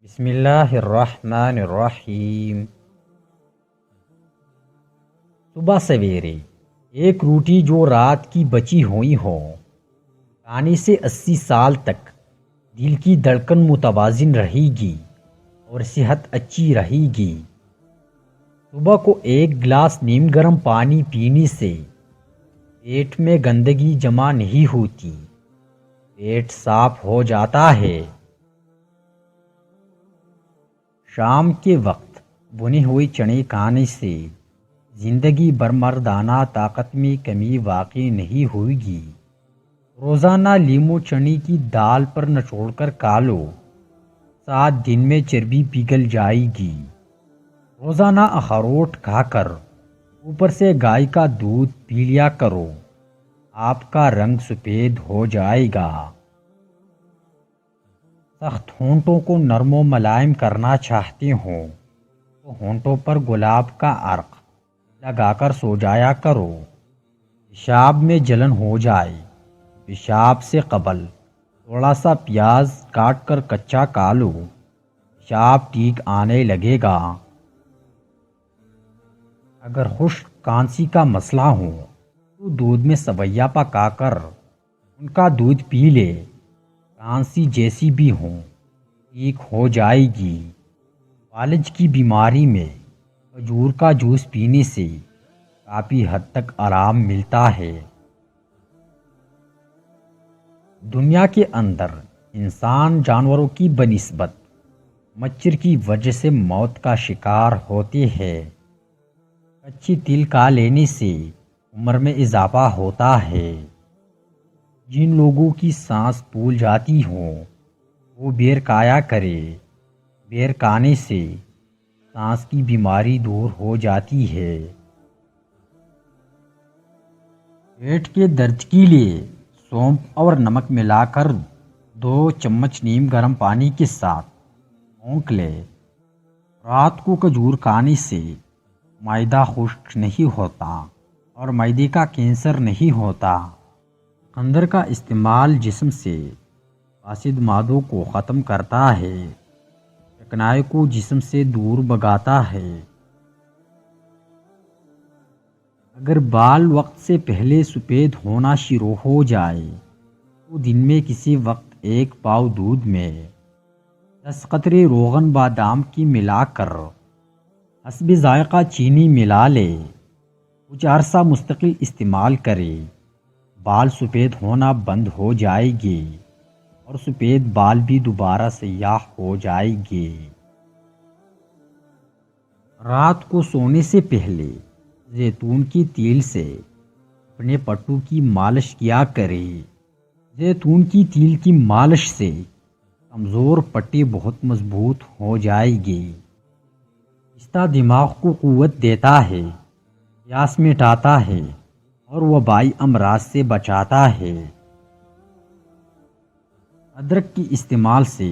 بسم اللہ الرحمن الرحیم۔ صبح سویرے ایک روٹی جو رات کی بچی ہوئی ہو، کھانے سے 80 سال تک دل کی دھڑکن متوازن رہے گی اور صحت اچھی رہے گی۔ صبح کو ایک گلاس نیم گرم پانی پینے سے پیٹ میں گندگی جمع نہیں ہوتی، پیٹ صاف ہو جاتا ہے۔ شام کے وقت بنے ہوئے چنے کھانے سے زندگی بھر مردانہ طاقت میں کمی واقع نہیں ہوگی۔ روزانہ لیمو چنے کی دال پر نچوڑ کر کھا لو، 7 دن میں چربی پگھل جائے گی۔ روزانہ اخروٹ کھا کر اوپر سے گائے کا دودھ پی لیا کرو، آپ کا رنگ سفید ہو جائے گا۔ سخت ہونٹوں کو نرم و ملائم کرنا چاہتے ہو تو ہونٹوں پر گلاب کا عرق لگا کر سو جایا کرو۔ پیشاب میں جلن ہو جائے، پیشاب سے قبل تھوڑا سا پیاز کاٹ کر کچا کھا لو، پیشاب ٹھیک آنے لگے گا۔ اگر خشک کھانسی کا مسئلہ ہو تو دودھ میں سویا پکا کر ان کا دودھ پی لے، کھانسی جیسی بھی ہو ٹھیک ہو جائے گی۔ فالج کی بیماری میں کھجور کا جوس پینے سے کافی حد تک آرام ملتا ہے۔ دنیا کے اندر انسان جانوروں کی بنسبت مچھر کی وجہ سے موت کا شکار ہوتے ہیں۔ کچی تل کھا لینے سے عمر میں اضافہ ہوتا ہے۔ جن لوگوں کی سانس پھول جاتی ہو وہ بیر کھایا کرے، بیر کھانے سے سانس کی بیماری دور ہو جاتی ہے۔ پیٹ کے درد کے لیے سونف اور نمک ملا کر 2 چمچ نیم گرم پانی کے ساتھ پھونک لے۔ رات کو کھجور کھانے سے معدہ خشک نہیں ہوتا اور معدے کا کینسر نہیں ہوتا۔ چقندر کا استعمال جسم سے فاسد مادوں کو ختم کرتا ہے، چکنائی کو جسم سے دور بھگاتا ہے۔ اگر بال وقت سے پہلے سفید ہونا شروع ہو جائے تو دن میں کسی وقت 1 پاؤ دودھ میں 10 قطرے روغن بادام کی ملا کر حسب ذائقہ چینی ملا لے، کچھ عرصہ مستقل استعمال کرے، بال سفید ہونا بند ہو جائے گے اور سفید بال بھی دوبارہ سیاہ ہو جائے گے۔ رات کو سونے سے پہلے زیتون کے تیل سے اپنے پٹھوں کی مالش کیا کرے۔ زیتون کی تیل کی مالش سے کمزور پٹے بہت مضبوط ہو جائے گی۔ پستہ دماغ کو قوت دیتا ہے، پیاس مٹاتا ہے اور وبائی امراض سے بچاتا ہے۔ ادرک کے استعمال سے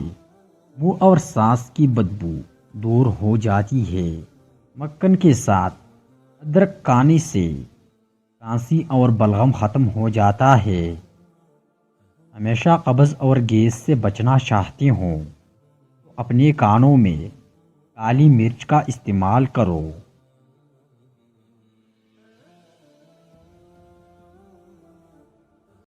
منہ اور سانس کی بدبو دور ہو جاتی ہے۔ مکھن کے ساتھ ادرک کھانے سے کھانسی اور بلغم ختم ہو جاتا ہے۔ ہمیشہ قبض اور گیس سے بچنا چاہتے ہوں تو اپنے کانوں میں کالی مرچ کا استعمال کرو۔